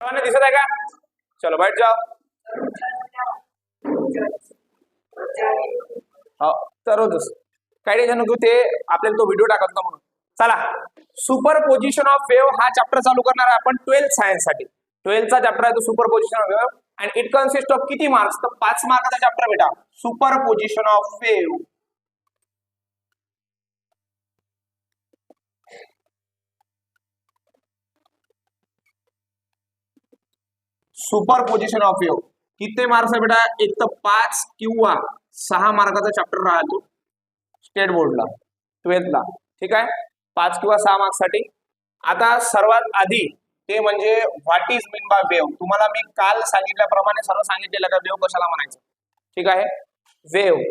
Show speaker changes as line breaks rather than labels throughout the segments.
सर्वांना दिसत आहे का? चलो बैठ जाओ. हो तर रोजच काही टेन्शन नको, ते आपल्याला तो व्हिडिओ टाकत म्हणून. चला, सुपर पोझिशन ऑफ वेव्ह हा चॅप्टर चालू करणार आहे आपण 12th सायन्स साठी. 12th चा चॅप्टर आहे तो super position of wave and it consist of किती मार्क्स? तर 5 मार्काचा चॅप्टर बेटा, super position of wave. Super position of wave किती मार्क्स आहे बेटा? एक तर 5 किंवा 6 मार्काचा चॅप्टर राहतो स्टेट बोर्डला 12th ला. ठीक आहे, 5 किंवा 6 मार्क्स साठी. आता सर्वात आधी ते म्हणजे what is mean by wave. तुम्हाला मी काल सांगितल्याप्रमाणे सर्व सांगितलेलं का वेव्ह कशाला म्हणायचं. ठीक आहे, वेव्ह.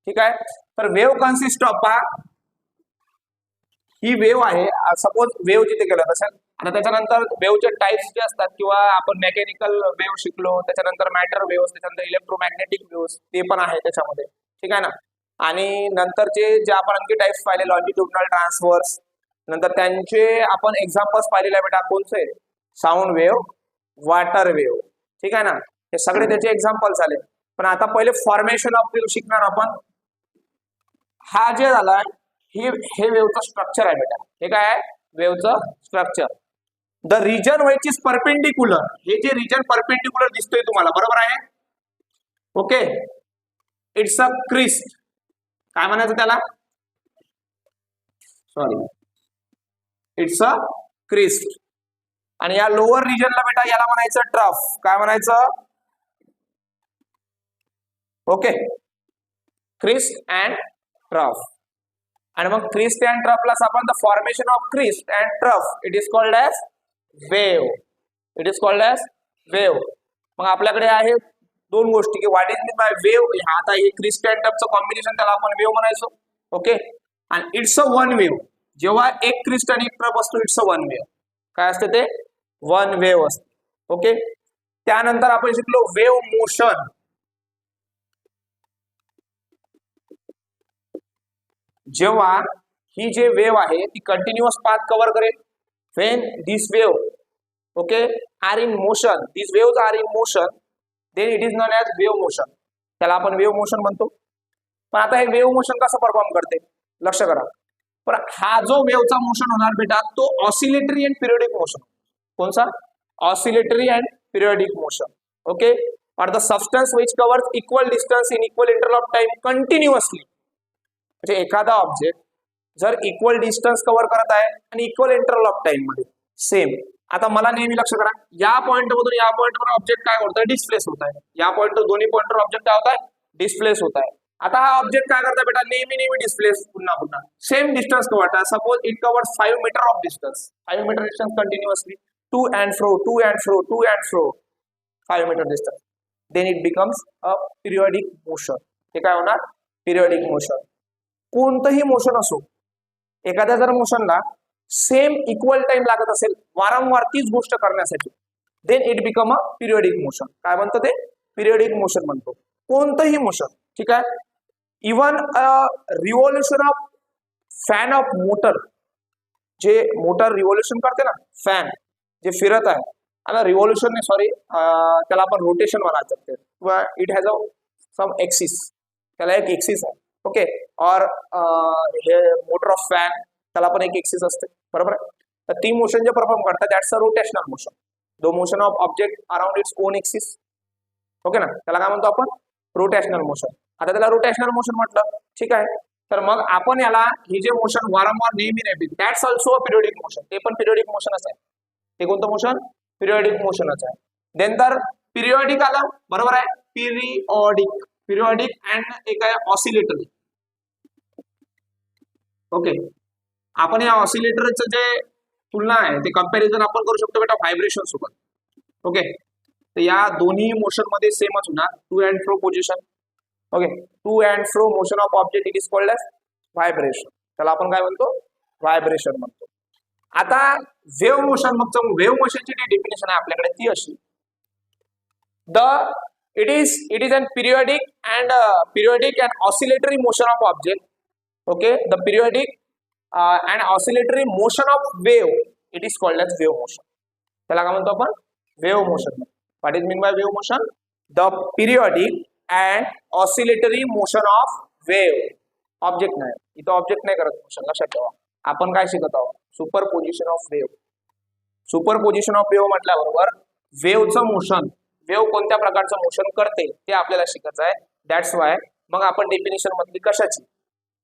ठीक आहे, तर wave consist of he wave आहे. सपोज वेव्ह जिथे गेलं तसं. आता त्याच्यानंतर वेव्हचे टाइप्स जे असतात किंवा आपण मेकॅनिकल वेव्ह शिकलो, त्याच्यानंतर मॅटर वेव्ह, त्याच्यानंतर इलेक्ट्रोमॅग्नेटिक वेव्ह ते पण आहे त्याच्यामध्ये. ठीक आहे ना. आणि नंतरचे जे आपण आणखी टाइप्स पाहिले लॉन्जिट्युडनल, ट्रान्सव्हर्स, नंतर त्यांचे आपण एक्झाम्पल्स पाहिलेले आहे बेटा. कोणते? Sound wave, water wave. ठीक आहे ना, हे सगळे त्याचे एक्झाम्पल्स आले. पण आता पहिले फॉर्मेशन ऑफ वेव्ह शिकणार आपण. हा जे झाला हे वेव्हचं स्ट्रक्चर आहे बेटा. हे काय आहे? वेव्हचं structure. The region which is perpendicular, हे जे रिजन परपेंडिक्युलर दिसतोय तुम्हाला, बरोबर आहे? Okay, it's a crest. काय म्हणायचं त्याला? Sorry, it's a crest. आणि या लोअर रिजनला बेटा याला म्हणायचं ट्रफ. काय म्हणायचं? Okay, crest and trough. आणि मग क्रिस्ट अँड ट्रफ प्लस आपण the formation of crest and trough it is called as wave. It is called as wave. मग आपल्याकडे आहे दोन गोष्टी की what is mean by wave. आता हे क्रिस्ट अँड ट्रफचं कॉम्बिनेशन त्याला आपण वेव्ह म्हणायचो. ओके, आणि इट्स अ वन वेव्ह. जेव्हा एक क्रिस्ट आणि एक ट्रफ असतो इट्स अ वन वेव्ह. काय असते ते? वन वेव्ह असते. ओके, त्यानंतर आपण शिकलो वेव्ह मोशन. जेव्हा ही जे वेव्ह आहे ती कंटिन्युअस पाथ कव्हर करेल. When this wave okay are in motion, this waves are in motion, then it is known as wave motion. त्याला आपण वेव्ह मोशन म्हणतो. पण आता हे वेव्ह मोशन कसं परफॉर्म करते लक्ष करा. पण हा जो वेव्हचा मोशन होणार बेटा तो ऑसिलेटरी अँड पिरियडिक मोशन. कोणता? Oscillatory and periodic motion. Okay, और the substance which covers equal distance in equal interval of time continuously. म्हणजे एखादा ऑब्जेक्ट जर इक्वल डिस्टन्स कव्हर करत आहे आणि इक्वल इंटरवल ऑफ टाइम मध्ये सेम. आता मला नेहमी लक्ष करा, या पॉइंट मधून या पॉइंटवर ऑब्जेक्ट काय होत आहे? डिस्प्लेस होत आहे. या पॉइंट दोन्ही पॉइंटवर ऑब्जेक्ट काय होत आहे? डिस्प्लेस होत आहे. आता हा ऑब्जेक्ट काय करता बेटा? नेहमी डिस्प्लेस पुन्हा पुन्हा सेम डिस्टन्स कव्हर आहे. Suppose it covers 5 metre of distance, 5 metre distance continuously to and fro, to and fro, to and fro, 5 metre distance. Then it becomes a periodic motion. हे काय होणार? Periodic motion. कोणतंही motion असो, एखाद्या जर मोशनला same equal time लागत असेल वारंवार तीच गोष्ट करण्यासाठी, then it become a periodic motion. काय म्हणतो ते? पिरियडिक मोशन म्हणतो. कोणतंही मोशन. ठीक आहे, even a revolution of fan of motor. जे मोटर रिव्होल्युशन करते ना, फॅन जे फिरत आहे, आता रिव्होल्युशन नाही सॉरी, त्याला आपण रोटेशन म्हणायचं किंवा it has a some axis, त्याला एक एक्सिस आहे. ओके, और हे मोटर ऑफ फॅन त्याला पण एक एक्सिस असते, बरोबर आहे? तर ती मोशन जे परफॉर्म करतात that's a rotational motion. The motion of object around its own axis. Okay ना, त्याला काय म्हणतो आपण? Rotational motion. आता त्याला रोटेशनल मोशन म्हटलं, ठीक आहे. तर मग आपण याला हे जे मोशन वारंवार नेहमी नाही that's also a periodic motion. ते पण पिरियडिक मोशनच आहे. ते कोणतं मोशन? पिरियडिक मोशनच आहे. देन तर पिरियडिक आलं, बरोबर आहे? पिरियडिक, पिरियडिक अँड एक आहे ऑसिलेटरी. ओके, आपण या ऑसिलेटरचं जे तुलना आहे ते कंपॅरिझन आपण करू शकतो बेटा व्हायब्रेशन सोबत. ओके, तर या दोन्ही मोशन मध्ये सेमच होणार, to and fro position. Okay, to and fro motion of object it is called as vibration. त्याला आपण काय म्हणतो? व्हायब्रेशन म्हणतो. आता वेव्ह मोशन, मग वेव्ह मोशनची जी डेफिनेशन आहे आपल्याकडे ती अशी, it is an periodic and oscillatory motion of object. Okay, the periodic and oscillatory motion of wave it is called as wave motion. त्याला काय म्हणतो आपण? wave motion. What is mean by wave motion? The periodic and oscillatory motion of wave. Object नाही, इथं object नाही करत motion, लक्षात ठेवा. आपण काय शिकत आहोत? Superposition of wave. Superposition of wave म्हटल्याबरोबर वेव्हचं मोशन, वेव्ह कोणत्या प्रकारचं मोशन करते ते आपल्याला शिकायचं आहे. दॅट्स वाय मग आपण डेफिनेशन मधली कशाची?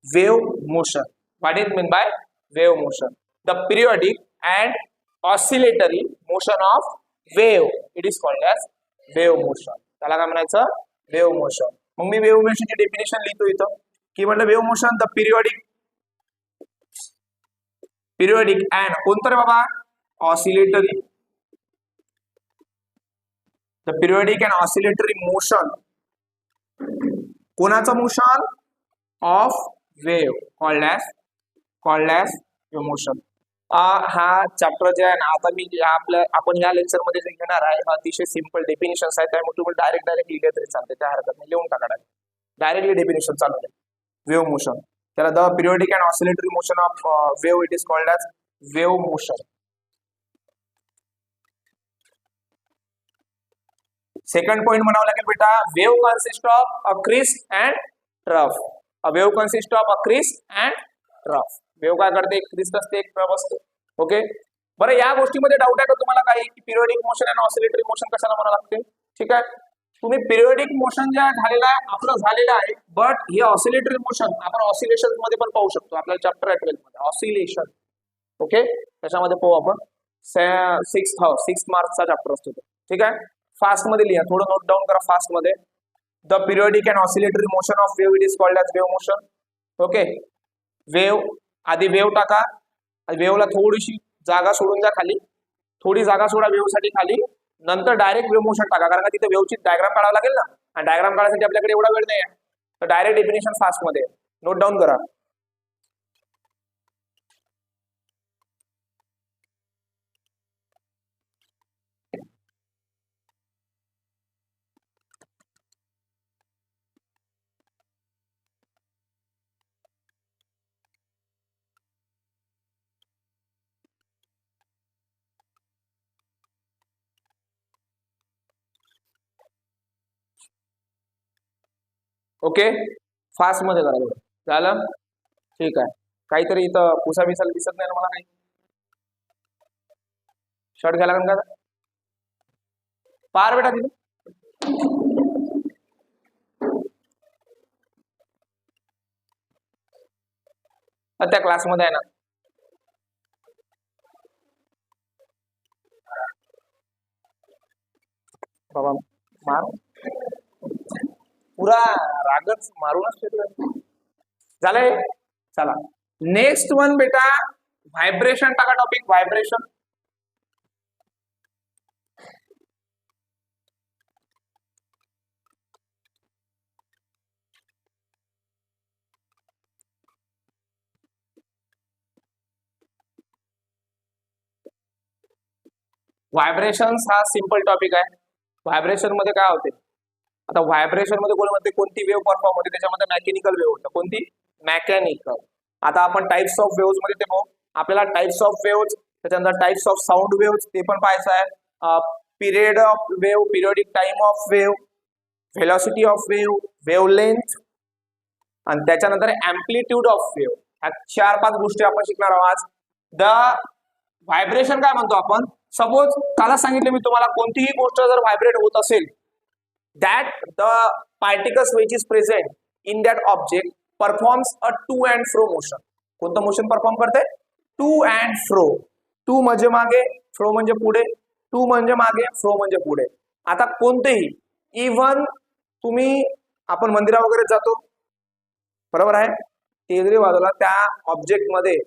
Wave motion. What is mean by wave motion? The periodic and oscillatory motion of wave, it is called as wave motion. त्याला काय म्हणायचं? Wave motion. मग मी वेव्ह मोशनची डेफिनेशन लिहितो इथं की म्हटलं wave motion the periodic and कोणतं रे बाबा? Oscillatory. The periodic and oscillatory motion. कोणाचं motion? Of wave, called as wave motion. हा चॅप्टर जे आहे ना, आता मी आपण या लेक्चर मध्ये जे घेणार आहे अतिशय सिंपल डेफिनेशन्स आहेत, त्यामुळे तुम्ही डायरेक्ट लिहिले तरी चालते, त्या हरकत नाही, लिहून टाका. डायरेक्टली डेफिनेशन चालू आहे. वेव्ह मोशन, त्याला the periodic and oscillatory motion of wave, it is called as wave motion. Second point म्हणावं लागेल बेटा, wave consist of a crest and trough. A wave consist of a crest and trough. Wave काय करते? एक Christ असते, एक trough असते. Okay, बरं या गोष्टीमध्ये डाऊट आहे का तुम्हाला काही, की पिरियडिक मोशन आणि ऑसिलेटरी मोशन कशाला म्हणावं लागते? ठीक आहे, तुम्ही पिरियडिक मोशन जे झालेलं आहे आपलं झालेलं आहे, बट हे ऑसिलेटरी मोशन आपण ऑसिलेशन मध्ये पण पाहू शकतो. आपल्याला चॅप्टर आहे 12 मध्ये ऑसिलेशन. ओके, त्याच्यामध्ये पाहू आपण. 6 मार्चचा चॅप्टर असतो. ठीक आहे, फास्ट मध्ये लिहा, थोडं नोट डाऊन करा फास्ट मध्ये. The periodic and oscillatory motion of wave, it is called as wave motion. Okay, wave, आधी वेव्ह टाका, वेव्हला थोडीशी जागा सोडून द्या खाली, थोडी जागा सोडा वेव्ह साठी खाली, नंतर डायरेक्ट वेव्ह मोशन टाका, कारण का तिथे वेव्हची डायग्राम काढावं लागेल ना, आणि डायग्राम काढण्यासाठी आपल्याकडे एवढा वेळ नाही आहे. तर डायरेक्ट डेफिनेशन फास्ट मध्ये नोट डाऊन करा. ओके, फास्ट मध्ये करा बरं. झालं? ठीक आहे. काहीतरी इथं पुसा बिसाला दिसत नाही ना मला, काही शर्ट घ्यायला लागेल का पार बेटा तिथे? त्या क्लासमध्ये आहे ना. बाबा मार, पुरा रागच मारूनच झालंय. चला नेक्स्ट वन बेटा, व्हायब्रेशन टाका टॉपिक, व्हायब्रेशन. व्हायब्रेशन हा सिंपल टॉपिक आहे. व्हायब्रेशन मध्ये काय होते? आता व्हायब्रेशन मध्ये कोणती वेव्ह परफॉर्म होते? त्याच्यामध्ये मेकॅनिकल वेव्ह होतं. कोणती? मेकॅनिकल. आता आपण टाइप्स ऑफ वेव्हज मध्ये ते पाहू. आपल्याला टाइप्स ऑफ वेव्हज, त्याच्यानंतर टाइप्स ऑफ साऊंड वेव्हज ते पण पाहायचं आहे. Period of wave, periodic time of wave, velocity of wave, wavelength, आणि त्याच्यानंतर अँप्लिट्यूड ऑफ वेव्ह. ह्या 4-5 गोष्टी आपण शिकणार आहोत आज. द व्हायब्रेशन काय म्हणतो आपण? सपोज कालच सांगितलं मी तुम्हाला, कोणतीही गोष्ट जर व्हायब्रेट होत असेल, that the particles which is present in that object performs a to and fro motion. कोणतं मोशन परफॉर्म करते? To and fro. टू म्हणजे मागे, फ्रो म्हणजे पुढे. टू म्हणजे मागे, फ्रो म्हणजे पुढे. आता कोणतेही, इव्हन तुम्ही, आपण मंदिरा वगैरे जातो, बरोबर आहे, तेजरी बाजूला त्या ऑब्जेक्ट मध्ये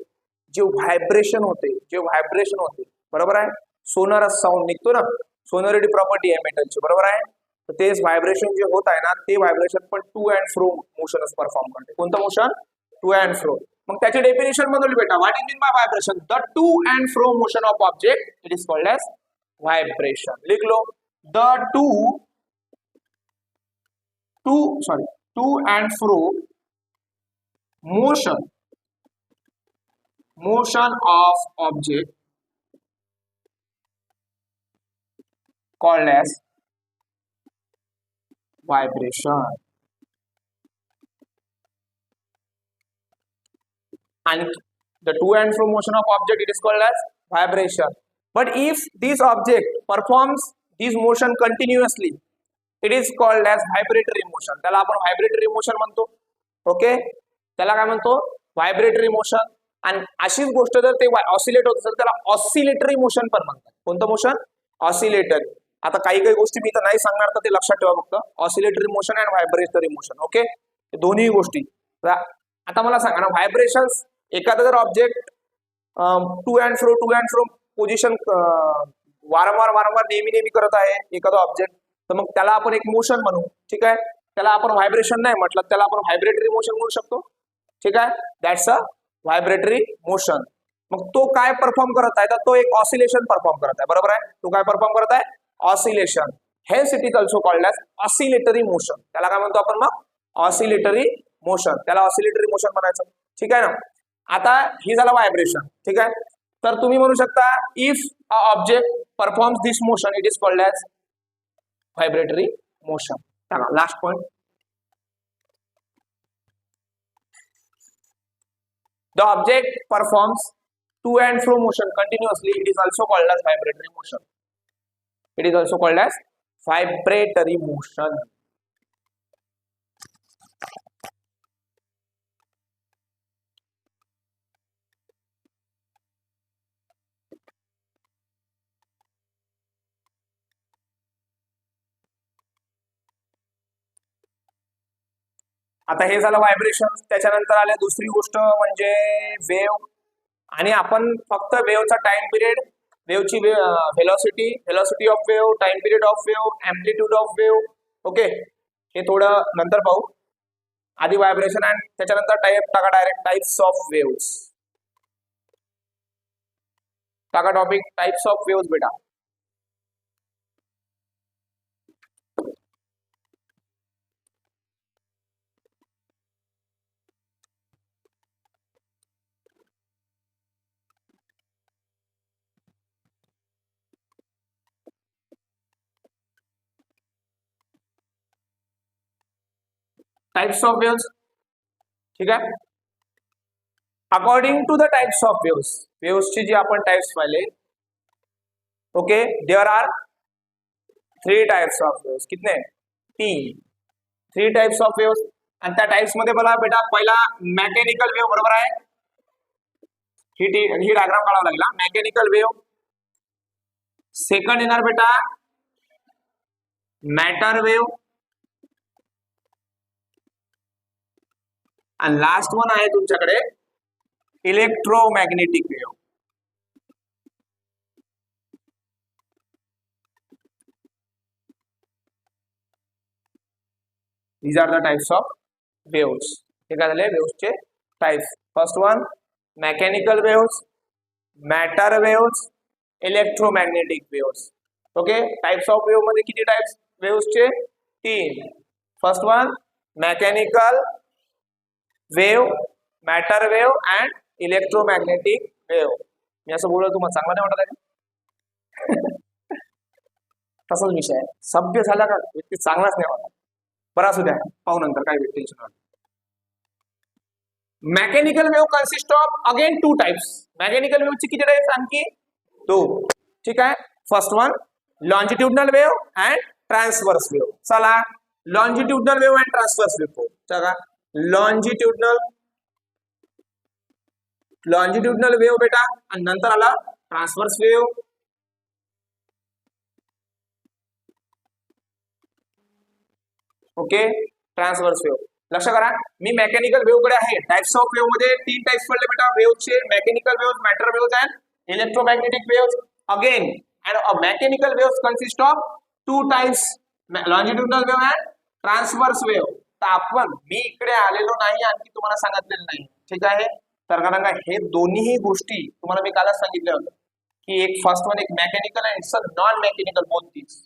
जे व्हायब्रेशन होते, बरोबर आहे, सोनरस साऊंड निघतो ना, सोनोरिटी प्रॉपर्टी आहे मेटलची, बरोबर आहे. तेच व्हायब्रेशन जे होत आहे ना, ते व्हायब्रेशन पण टू अँड फ्रो मोशनच परफॉर्म करते. कोणतं मोशन? टू अँड फ्रो. मग त्याची डेफिनेशन बनवली बेटा. What is mean by vibration? The to and fro motion of object, it is called as vibration. लिख लो, the to and fro motion of object called as vibration. And the to and fro motion of object, it is called as vibration. But if this object performs this motion continuously, it is called as vibratory motion. त्याला आपण vibratory motion म्हणतो. Okay, त्याला काय म्हणतो? व्हायब्रेटरी motion. आणि अशीच गोष्ट जर ते ऑसिलेट होत असेल त्याला ऑसिलेटरी मोशन पण म्हणतात. कोणतं मोशन? ऑसिलेटरी. आता काही काही गोष्टी मी तर नाही सांगणार, तर ते लक्षात ठेवा फक्त. Oscillatory motion and vibratory motion. Okay, दोन्ही गोष्टी. आता मला सांगा ना, व्हायब्रेशन्स, एखादा जर object to and fro position वारंवार नेहमी करत आहे एखादा ऑब्जेक्ट, तर मग त्याला आपण एक मोशन म्हणू. ठीक आहे, त्याला आपण व्हायब्रेशन नाही म्हटलं, त्याला आपण व्हायब्रेटरी मोशन म्हणू शकतो. ठीक आहे, दॅट्स अ व्हायब्रेटरी मोशन. मग तो काय परफॉर्म करत आहे? तर तो एक ऑसिलेशन परफॉर्म करत आहे. बरोबर आहे, तो काय परफॉर्म करत आहे? Oscillation. Hence it is also called as oscillatory motion. त्याला काय म्हणतो आपण मग? Oscillatory motion. त्याला ऑसिलेटरी मोशन म्हणायचं. ठीक आहे ना. आता ही झालं व्हायब्रेशन. ठीक आहे, तर तुम्ही म्हणू शकता if a object performs this motion, it is called as vibratory motion. Last point, the object performs to and fro motion continuously, it is also called as vibratory motion. It is also called as vibratory motion. आता हे झालं vibration. त्याच्यानंतर आले दुसरी गोष्ट म्हणजे wave. आणि आपण फक्त वेव्हचा टाइम पिरियड, वेव्हची velocity of wave, time period of wave, amplitude of wave, okay, हे थोडं नंतर पाहू. आधी व्हायब्रेशन आणि त्याच्यानंतर टाका डायरेक्ट टाइप्स ऑफ वेव्हज. टाका टॉपिक टाइप्स ऑफ वेव्हज बेटा. Types of waves. ठीक आहे, according to the types of waves, वेव्सची जी आपण टाइप्स पाहिले. Okay, there are 3 types of waves. कितने? 3 टाइप्स ऑफ वेव्स. आणि त्या टाइप्स मध्ये बघा बेटा, पहिला मेकॅनिकल वेव्ह. बरोबर आहे, ही डायग्राम काढावा लागला. Mechanical wave. सेकंड येणार बेटा मॅटर वेव्ह. आणि लास्ट वन आहे तुमच्याकडे electromagnetic wave. These are the types of waves. हे काय झाले वेव्सचे types? First one mechanical waves, matter waves, electromagnetic waves. Okay, types of wave मध्ये किती टाइप्स वेव्सचे? 3. First one mechanical wave, matter wave and electromagnetic wave. मी असं बोललो तुम्हाला चांगला नाही वाटत आहे? तसाच विषय आहे. सभ्य झाला का व्यक्ती चांगलाच नाही वाटत. बरं असू द्या, पाहू नंतर काय टेन्शन वाटत. Mechanical wave consist of again 2 types. Mechanical वेव्हची किती टाइप्स? आणखी 2. ठीक आहे, first one longitudinal wave and transverse wave. चला longitudinal wave and transverse wave. चला लॉन्जिट्युडनल वेव्ह बेटा, आणि नंतर आला transverse wave. Okay, transverse wave. लक्ष करा, मी मेकॅनिकल वेव्ह कडे आहे. टाइप्स ऑफ वेव्ह मध्ये 3 टाइप्स पडले बेटा वेव्हचे. Mechanical wave, matter wave and electromagnetic wave. Again and mechanical wave consist of 2 types, longitudinal wave and transverse wave. तर आपण मी इकडे आलेलो नाही, आणखी तुम्हाला सांगितलेलं नाही. ठीक आहे, तर कारण हे दोन्ही गोष्टी तुम्हाला मी कालच सांगितलं होतं की एक फर्स्ट वन एक मेकॅनिकल आणि इट्स नॉन मेकॅनिकल. बोथ तीस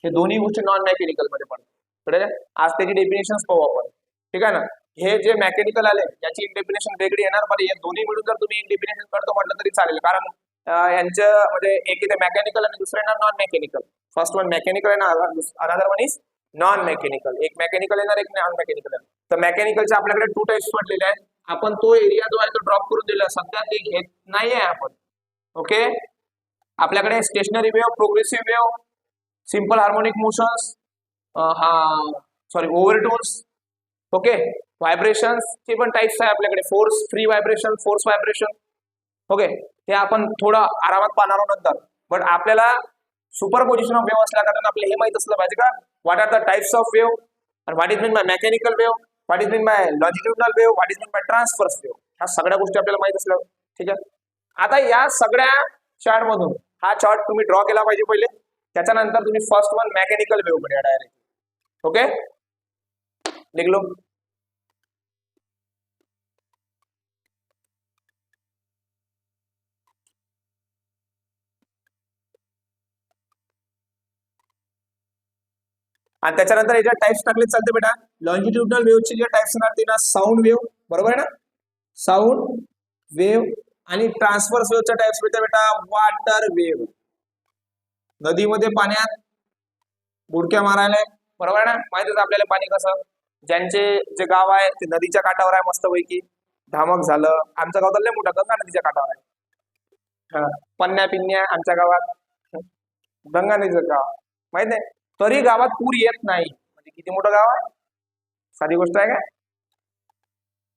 हे दोन्ही गोष्टी नॉन मेकॅनिकल मध्ये पडतात. आज त्याची डेफिनेशन पाहू आपण. ठीक आहे ना. हे जे मेकॅनिकल आले याची एक डेफिनेशन वेगळी येणार, पण हे दोन्ही मिळून जर तुम्ही एक डेफिनेशन करतो म्हटलं तरी चालेल, कारण यांचं म्हणजे एक इथे मेकॅनिकल आणि दुसरं ना non mechanical. First one mechanical आहे ना, another one is non mechanical. एक मेकॅनिकल येणार, एक नॉन मेकॅनिकल येणार. तर मेकॅनिकलचे आपल्याकडे 2 टाइप्स पडलेले आहेत. आपण तो एरिया जो आहे तो ड्रॉप करून दिला, सध्या ते घेत नाहीये आपण. ओके, आपल्याकडे stationery wave, progressive wave, simple harmonic motions, हा सॉरी ओव्हरटोन्स, ओके, व्हायब्रेशन्स चे पण टाइप्स आहे आपल्याकडे. Force free vibration, force vibration. Okay, ते आपण थोडं आरामात पाहणार आहोत नंतर. बट आपल्याला सुपरपोजिशन ऑफ वेव्ह असल्या कारण आपल्याला हे माहित असलं पाहिजे का, what are the types of wave, आणि what is mean by mechanical wave, what is mean by longitudinal wave, what is mean by transverse wave. ह्या सगळ्या गोष्टी आपल्याला माहित असल्या. ठीक आहे, आता या सगळ्या चार्ट मधून हा चार्ट तुम्ही ड्रॉ केला पाहिजे पहिले. त्याच्यानंतर तुम्ही फर्स्ट वन मेकॅनिकल वेव्ह कडे डायरेक्ट. ओके, लिख लो. आणि त्याच्यानंतर याच्या टाइप्स टाकले चालते बेटा. लॉंजिट्युडनल वेव्हचे जे टाइप्स असणार ते ना साऊंड वेव्ह, बरोबर आहे ना, साऊंड वेव्ह. आणि ट्रान्सफर्स वेव्हच्या टाइप्स बेटा वॉटर वेव्ह, नदीमध्ये पाण्यात बुडक्या मारायला, बरोबर आहे ना. माहितीच आपल्याला पाणी कसं, ज्यांचे जे गाव आहे ते नदीच्या काठावर आहे मस्तपैकी, धामक झालं. आमच्या गावात लय मोठा गंगा नदीच्या काठावर आहे. पन्न्या पिन्या आमच्या गावात, गंगा नदीचं गाव माहित आहे. तरी गावात पूर येत नाही, म्हणजे किती मोठं गाव आहे, साधी गोष्ट आहे काय,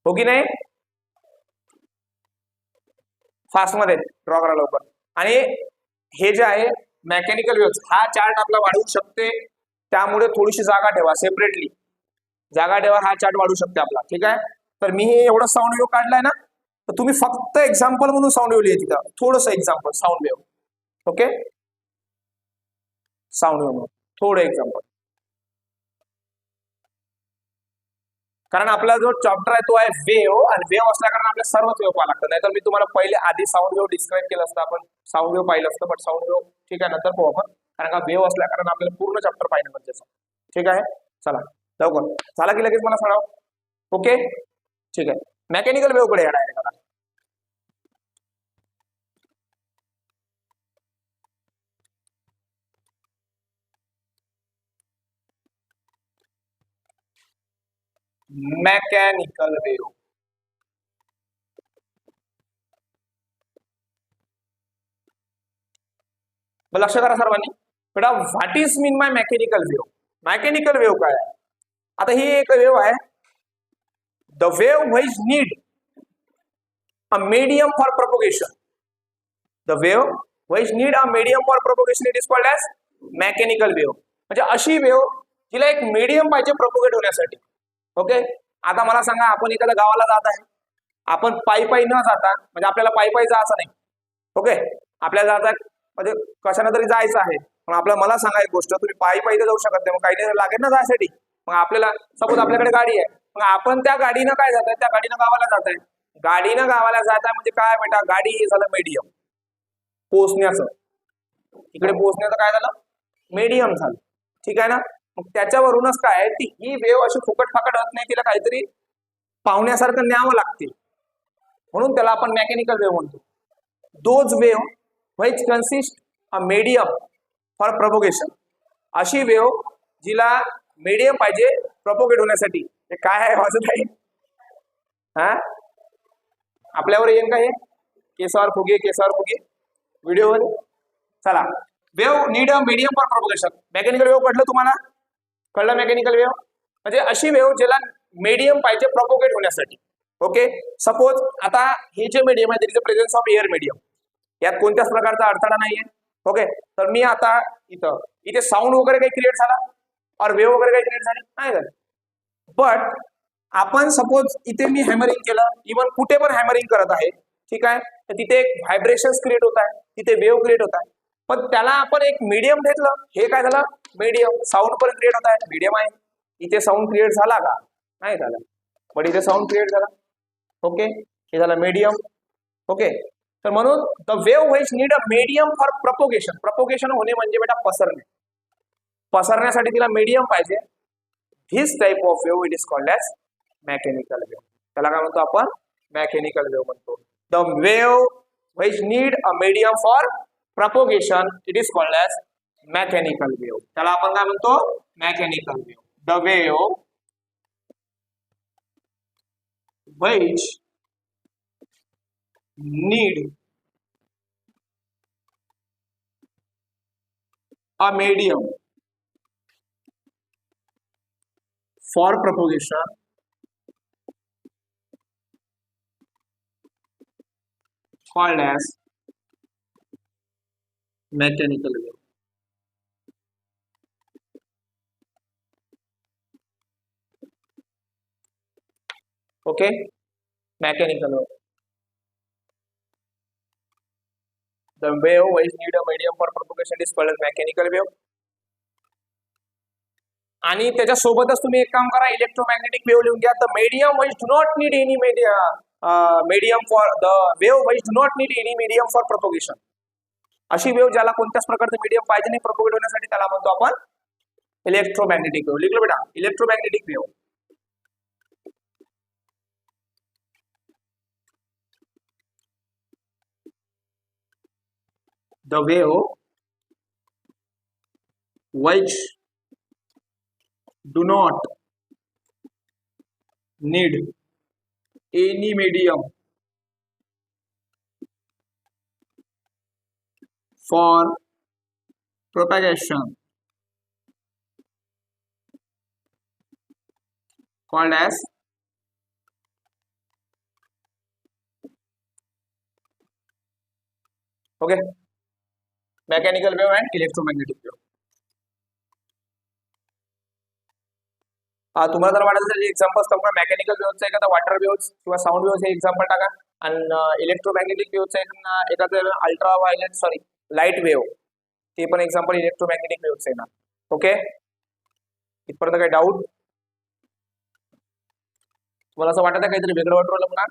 हो की नाही. फास्ट मध्ये ड्रॉ करा लवकर. आणि हे जे आहे मेकॅनिकल वेव्ह, हा चार्ट आपला वाढवू शकते, त्यामुळे थोडीशी जागा ठेवा, सेपरेटली जागा ठेवा, हा चार्ट वाढू शकते आपला. ठीक आहे, तर मी हे एवढं साऊंड वेव्ह काढलाय ना, तर तुम्ही फक्त एक्झाम्पल म्हणून साऊंड वेव्ह लिहा तिथं, थोडस example sound wave. Okay, sound wave थोडं एक्झाम्पल, कारण आपला जो चॅप्टर आहे तो आहे वेव्ह, आणि वेव्ह असल्या कारण आपल्याला सर्वच वेव्ह पाहावं लागतं. नाहीतर मी तुम्हाला पहिले आधी साऊंड वेव्ह डिस्क्राईब केलं असतं, आपण साऊंड वेव्ह पाहिलं असतं. बट साऊंड वेव्ह ठीक आहे नंतर पाहू आपण, कारण का वेव्ह असल्या कारण आपल्याला पूर्ण चॅप्टर पाहिजे गरजेचं. ठीक आहे, चला लवकर झाला की लगेच मला सांगा. ओके, ठीक आहे, मेकॅनिकल वेव्ह कडे येणार आहे. मेकॅनिकल वेव्ह, लक्ष करा सर्वांनी बेटा. What is mean by mechanical wave. Mechanical wave काय आहे. आता ही एक वेव्ह आहे, the wave which need a medium for propagation. The wave which need a medium for propagation, it is called as mechanical wave. म्हणजे अशी wave जिला एक मीडियम पाहिजे प्रोपोगेट होण्यासाठी. ओके, आता मला सांगा, आपण एखाद्या गावाला जात आहे, आपण पायी पायी न जाता, म्हणजे आपल्याला पायी पायी जायचं नाही. ओके, आपल्याला जातात म्हणजे कशाने तरी जायचं आहे, मग आपल्याला मला सांगा एक गोष्ट, तुम्ही पायी पायी तर जाऊ शकत नाही, मग काही नाही लागेल ना जायसाठी. मग आपल्याला सपोज आपल्याकडे गाडी आहे, मग आपण त्या गाडीनं काय जात आहे, त्या गाडीनं गावाला जात आहे. गाडीनं गावाला जात आहे म्हणजे काय बेटा, गाडी हे झालं मीडियम पोहोचण्याचं, इकडे पोहोचण्याचं काय झालं, मीडियम झालं. ठीक आहे ना. मग त्याच्यावरूनच काय ती ही वेव्ह अशी फुकट फाकट होत नाही, तिला काहीतरी पाहुण्यासारखं न्यावं लागते, म्हणून त्याला आपण मेकॅनिकल वेव्ह म्हणतो. Those wave which consist a medium for propagation. अशी वेव्ह जिला मीडियम पाहिजे प्रोपोगेट होण्यासाठी. हे काय आहे वाचत आहे, हा आपल्यावर येईल का हे, केसावर फुगे केसावर फुगे व्हिडिओवर. चला, wave need a medium for propagation. Mechanical wave कळलं तुम्हाला, कळलं मेकॅनिकल वेव्ह म्हणजे अशी वेव्ह ज्याला मीडियम पाहिजे प्रोपोगेट होण्यासाठी. ओके, सपोज आता हे जे मीडियम आहे, is presence of air medium, यात कोणत्याच प्रकारचा अडथळा नाहीये. ओके, तर मी आता इथे साऊंड वगैरे काही क्रिएट झाला, और वेव्ह वगैरे काही क्रिएट झाली नाही झाली. बट आपण सपोज इथे मी हॅमरिंग केलं, इव्हन कुठे पण हॅमरिंग करत आहे, ठीक आहे, तर तिथे एक व्हायब्रेशन्स क्रिएट होत आहे, तिथे वेव्ह क्रिएट होत आहे. पण त्याला आपण एक मीडियम घेतलं, हे काय झालं मीडियम, साऊंड पण क्रिएट होत आहे, मीडियम आहे. इथे साऊंड क्रिएट झाला का, नाही झाला, पण इथे साऊंड क्रिएट झाला. ओके, हे झालं मीडियम. ओके, तर म्हणून the wave which need a medium for propagation. Propagation होणे म्हणजे बेटा पसरणे, पसरण्यासाठी तिला मीडियम पाहिजे. This type of wave it is called as mechanical wave. त्याला काय म्हणतो आपण, मेकॅनिकल वेव्ह म्हणतो. The wave which need a medium for propagation, it is called as mechanical wave. त्याला आपण काय म्हणतो? Mechanical wave. The wave which need a medium for propagation called as mechanical wave. Okay, mechanical wave. The wave which need a medium for propagation is called as mechanical wave. आणि त्याच्या सोबतच तुम्ही एक काम करा, इलेक्ट्रोमॅग्नेटिक वेव्ह लिहून घ्या. The medium which do not need any medium for the wave which do not need any medium for propagation. अशी वेव्ह ज्याला कोणत्याच प्रकारचं मीडियम पाहिजे नाही प्रोपोगेट होण्यासाठी, त्याला म्हणतो आपण इलेक्ट्रोमॅग्नेटिक वेव्ह. लिहिलं बेटा, electromagnetic wave. The wave which do not need any medium for propagation called as okay, mechanical wave and electromagnetic wave. तुम्हाला जर वाटत असेल एक्झाम्पल्स टाका, मेकॅनिकल वेव्हचं एखादा वॉटर वेव्ह किंवा साऊंड वेव्ह हे एक्झाम्पल टाका, आणि इलेक्ट्रोमॅग्नेटिक वेव्हचं एखादं अल्ट्रा व्हायलेट लाईट वेव्ह ते पण एक्झाम्पल इलेक्ट्रोमॅग्नेटिक वेव्हचं येणार. ओके, इथपर्यंत काही डाऊट? तुम्हाला असं वाटत आहे काहीतरी वेगळं वाटलं पुन्हा?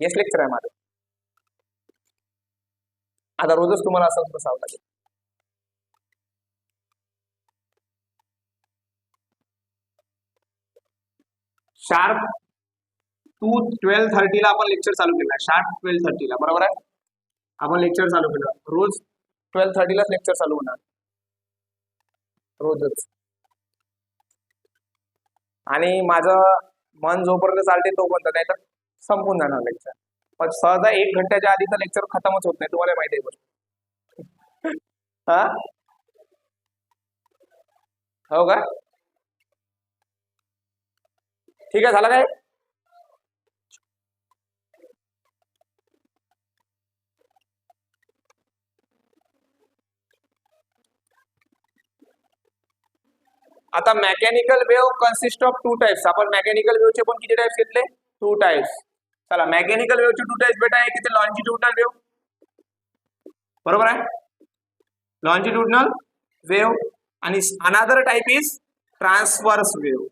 गेस्ट लेक्चर आहे माझं, आता रोजच तुम्हाला असं बसावं लागेल. शार्प 12:30 ला आपण लेक्चर चालू केला. शार्प 12:30 ला, बरोबर आहे, आपण लेक्चर चालू केलं. रोज 12:30 लाच लेक्चर चालू होणार, रोजच. आणि माझं मन जोपर्यंत चालते तोपर्यंत, नाही तर संपून जाणार लेक्चर. पण सहजा 1 घंट्याच्या आधीचं लेक्चर खतमच होत नाही, तुम्हाला माहिती आहे गोष्ट. हा, हो का? ठीक आहे, झालं काय? आता mechanical wave consist of 2 types. आपण मेकॅनिकल वेव्हचे पण किती टाइप्स घेतले? 2 टाइप्स. चला, मेकॅनिकल वेव्हचे 2 टाइप्स बेटा. एक इथे लॉन्जिट्युडनल वेव्ह, बरोबर आहे, लॉन्जिट्युडनल वेव्ह, आणि another type is transverse wave.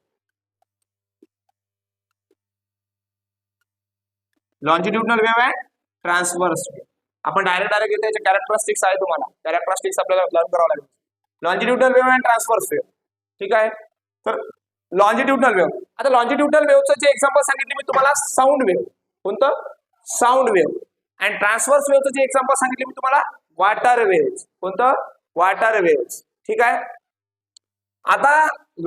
Longitudinal wave आहे, ट्रान्सवर्स वेव्ह. आपण डायरेक्ट येते, याचे कॅरेक्टरिस्टिक्स आहे, तुम्हाला कॅरेक्टरिस्टिक्स आपल्याला लर्न करावं लागेल. लॉन्जिट्युडनल वेव्ह आणि ट्रान्सवर्स वेव्ह, ठीक आहे. तर लॉन्जिट्युडनल वेव्ह, आता लॉन्जिट्युडनल वेव्हचं जे एक्झाम्पल सांगितले मी तुम्हाला, साऊंड वेव्ह. कोणतं? Sound wave. आणि ट्रान्सवर्स वेव्हचं जे एक्झाम्पल सांगितले मी तुम्हाला, वॉटर वेव्ह. कोणतं? Water wave. ठीक आहे. आता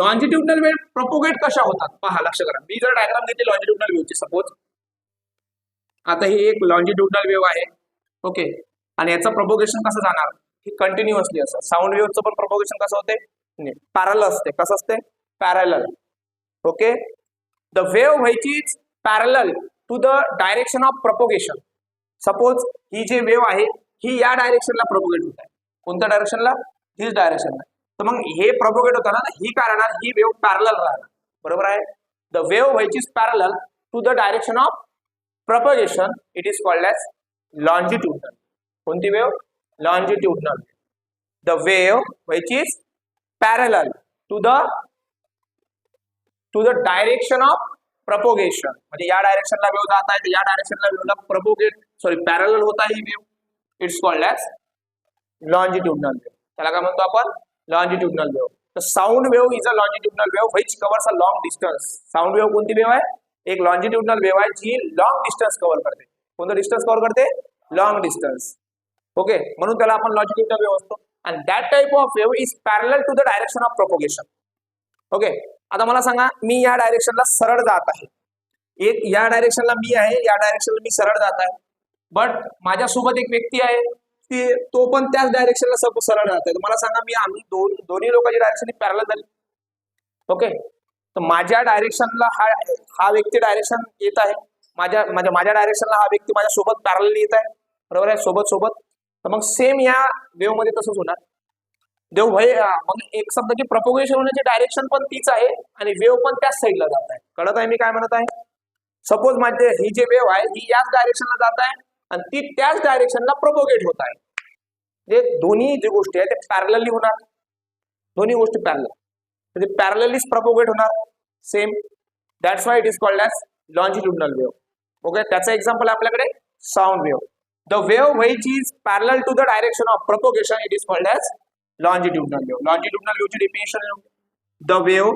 लॉन्जिट्युडनल वेव्ह प्रोपोगेट कशा होतात पहा, लक्ष करा. मी जर डायग्राम घेतली लॉन्जिट्युडनल वेव्हची, सपोज आता ही एक लॉन्जिट्युडनल वेव्ह आहे, ओके, आणि याचं प्रोपोगेशन कसं जाणार? की कंटिन्युअसली असं. साऊंड वेव्हचं पण प्रोपोगेशन कसं होते? पॅरलल असते. कसं असते? Parallel. Okay, the wave which is parallel to the direction of propagation. Suppose ही जी वेव्ह आहे ही या डायरेक्शनला प्रोपोगेट होत आहे. कोणत्या डायरेक्शनला? हीच डायरेक्शनला. तर मग हे प्रोपोगेट होताना ही काय राहणार? ही वेव्ह पॅरलल राहणार, बरोबर आहे. The wave which is parallel to the direction of propagation, it is called as longitudinal. कोणती wave? longitudinal. The wave which is parallel to the direction of propagation. म्हणजे या डायरेक्शनला वेव्ह जात आहे, या डायरेक्शनला वेव्हला पॅरलल होता ही wave. It's called as longitudinal wave. त्याला काय म्हणतो आपण? longitudinal wave. The sound wave is a longitudinal wave which covers a long distance. Sound wave कोणती वेव्ह आहे? एक लॉन्जिट्युडनल वेव्ह आहे जी लॉंग डिस्टन्स कव्हर करते. कोणतं डिस्टन्स कव्हर करते? Long distance. ओके, म्हणून त्याला आपण लॉंजिट्युडिनल वेव्ह असतो. And that type of wave is parallel to the direction of propagation. Okay, आता मला सांगा, मी या डायरेक्शनला सरळ जात आहे, एक या डायरेक्शनला मी आहे, या डायरेक्शनला मी सरळ जात आहे, बट माझ्यासोबत एक व्यक्ती आहे, तो पण त्याच डायरेक्शनला सरळ जात आहे. मला सांगा, आम्ही दोन्ही लोकांची डायरेक्शन पॅरलल झाली. ओके, तर माझ्या डायरेक्शनला हा व्यक्ती डायरेक्शन येत आहे, माझ्या डायरेक्शनला हा व्यक्ती माझ्या सोबत पॅरलल येत आहे, बरोबर आहे, सोबत. तर मग सेम या वेव्ह मध्ये तसंच होणार. मग एक शब्द की प्रपोगेशन होण्याची डायरेक्शन पण तीच आहे आणि वेव्ह पण त्याच साईडला जात आहे. कळत आहे मी काय म्हणत आहे? सपोज माझे ही जे वेव्ह आहे ही याच डायरेक्शनला जात आहे आणि ती त्याच डायरेक्शनला प्रोपोगेट होत आहे. जे दोन्ही जे गोष्टी आहेत ते पॅरलली होणार, दोन्ही गोष्टी पॅरलल, म्हणजे पॅरललीच प्रोपोगेट होणार same. That's why it is called as longitudinal wave. Okay, त्याचं एक्झाम्पल आपल्याकडे sound wave. The wave which is parallel to the direction of propagation it is called as longitudinal wave. Longitudinal wave ची definition आहे, the wave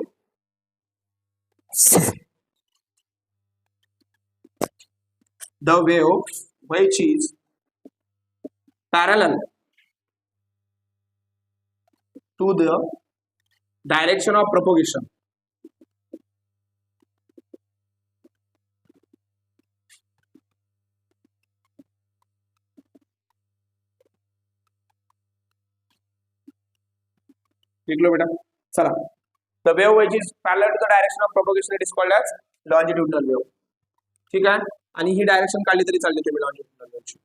which is parallel to the direction of propagation लिखलो बेटा, चला. The wave which is parallel to the direction of propagation it is called as longitudinal wave. ठीक आहे, आणि ही direction काढली तरी चालते तुम्ही longitudinal wave ची.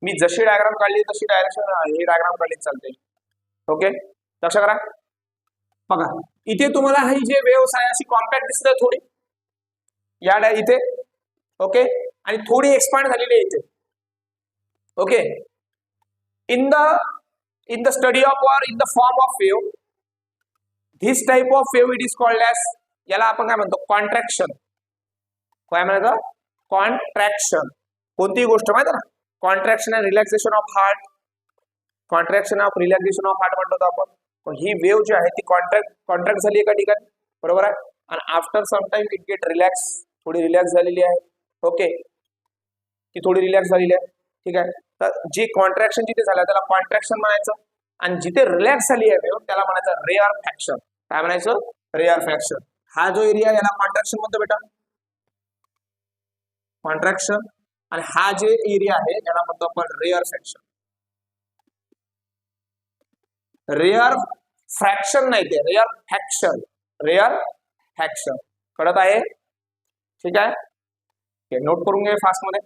मी जशी डायग्राम काढली तशी डायरेक्शन ही डायग्राम काढली चालते. ओके, लक्ष करा. बघा, इथे तुम्हाला ही जे वेव्स आहे अशी कॉम्पॅक्ट दिसते थोडी इथे. ओके, आणि थोडी एक्सपांड झालेली आहे इथे. Okay, in the study of और in the form of wave, this type of wave it is called as, याला आपण काय म्हणतो? कॉन्ट्रॅक्शन. काय म्हणतो? कॉन्ट्रॅक्शन. कोणतीही गोष्ट माहिती ना, contraction and relaxation of heart, contraction of relaxation of heart म्हणतो आपण. पण ही वेव्ह जी आहे ती कॉन्ट्रॅक्ट झाली एका ठिकाणी, बरोबर आहे, आणि after some time it get relax, थोडी रिलॅक्स झालेली आहे. ओके, ती थोडी रिलॅक्स झालेली आहे. ठीक आहे, तर जी कॉन्ट्रॅक्शन जिथे झालं त्याला कॉन्ट्रॅक्शन म्हणायचं, आणि जिथे रिलॅक्स झाली आहे वेव्ह त्याला म्हणायचं रेअर फ्रॅक्शन. काय म्हणायचं? Rare fraction. हा जो एरिया याला कॉन्ट्रॅक्शन म्हणतो बेटा, कॉन्ट्रॅक्शन, आणि हा जे एरिया आहे याला म्हणतो आपण रेअर फ्रॅक्शन. रेअर फ्रॅक्शन नाही, ते रेअर फ्रॅक्शन. Rare fraction. कळत आहे? ठीक आहे, नोट करून घे फास्ट मध्ये.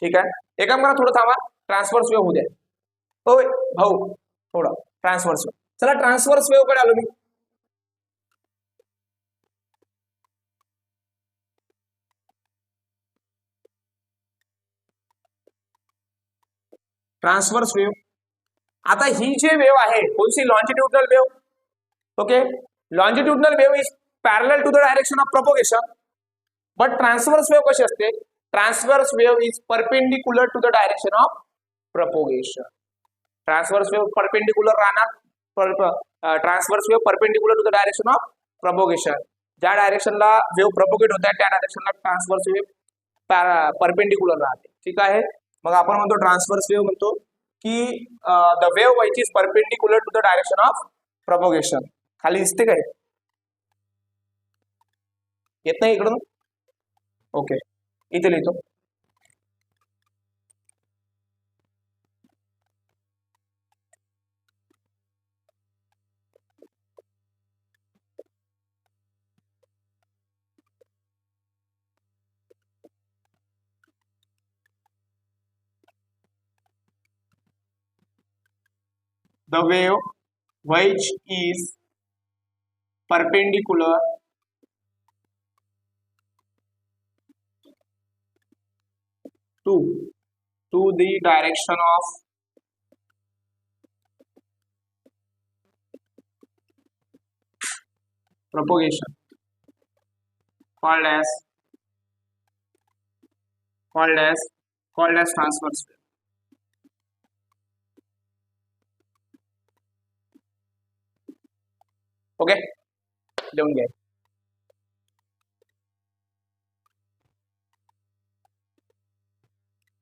ठीक आहे, एक काम करा, थोडं थांबा, ट्रान्सफर्स वेव्ह होऊ द्या. होय भाऊ, थोडं ट्रान्सफर्स वेव्ह. चला, ट्रान्सफर्स वेव्ह कडे आलो मी. Transfers wave. आता ही जे वेव्ह आहे कोणती? Longitudinal wave. Okay, longitudinal wave is parallel to the direction of propagation. But transverse wave कशी असते? Transverse wave is perpendicular to the direction of propagation. Transverse wave perpendicular राहणार, transverse wave perpendicular to the direction of propagation. ज्या डायरेक्शनला wave propagate होत आहे त्या डायरेक्शनला transfers wave perpendicular राहते. ठीक आहे, मग आपण म्हणतो ट्रान्सफर्स वेव्ह म्हणतो की the wave which is perpendicular to the direction of propagation. खाली दिसते काय? येत नाही इकडून? ओके, इथे लिहितो. The wave which is perpendicular to the direction of propagation called as called as transverse wave. Okay, लिहून घ्या.